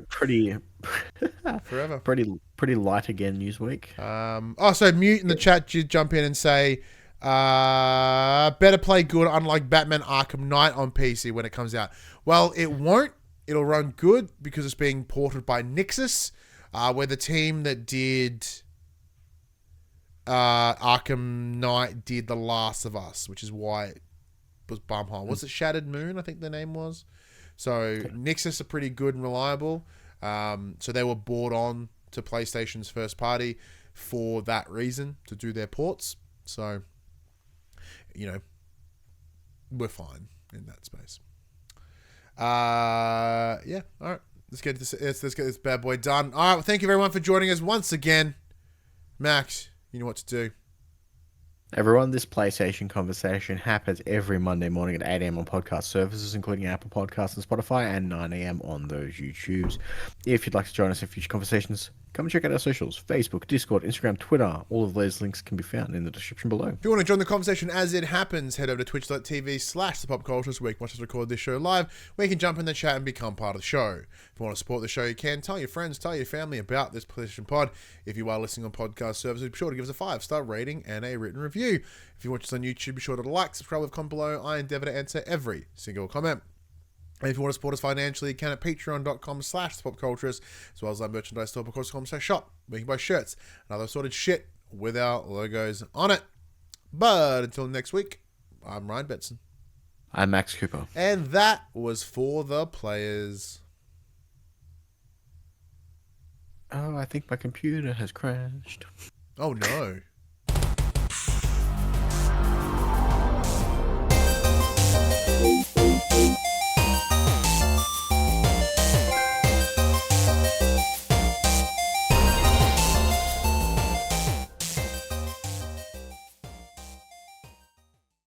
forever. Pretty light again news week. So Mute in the chat did jump in and say, better play good, unlike Batman Arkham Knight on PC when it comes out. Well, it won't. It'll run good because it's being ported by Nixxes, where the team that did Arkham Knight did The Last of Us, which is why it was bumhole. Was it Shattered Moon, I think the name was? So Nixxes are pretty good and reliable. So they were brought on to PlayStation's first party for that reason, to do their ports. So, we're fine in that space. Yeah, all right. Let's get this bad boy done. All right, well, thank you everyone for joining us once again. Max, you know what to do. Everyone, this PlayStation conversation happens every Monday morning at 8 a.m. on podcast services, including Apple Podcasts and Spotify, and 9 a.m. on those YouTubes. If you'd like to join us in future conversations, come and check out our socials: Facebook, Discord, Instagram, Twitter. All of those links can be found in the description below. If you want to join the conversation as it happens, head over to twitch.tv/thepopculturists, where you can watch us record this show live, where you can jump in the chat and become part of the show. If you want to support the show, you can. Tell your friends, tell your family about this PlayStation Pod. If you are listening on podcast services, be sure to give us a 5-star rating and a written review. If you watch us on YouTube, be sure to like, subscribe, with comment below. I endeavor to answer every single comment. And if you want to support us financially, you can at patreon.com/thepopculturists, as well as our merchandise store, popculturists.com/shop, where you can buy shirts and other sorted shit with our logos on it. But until next week, I'm Ryan Betson. I'm Max Cooper. And that was for the players. Oh, I think my computer has crashed. Oh no.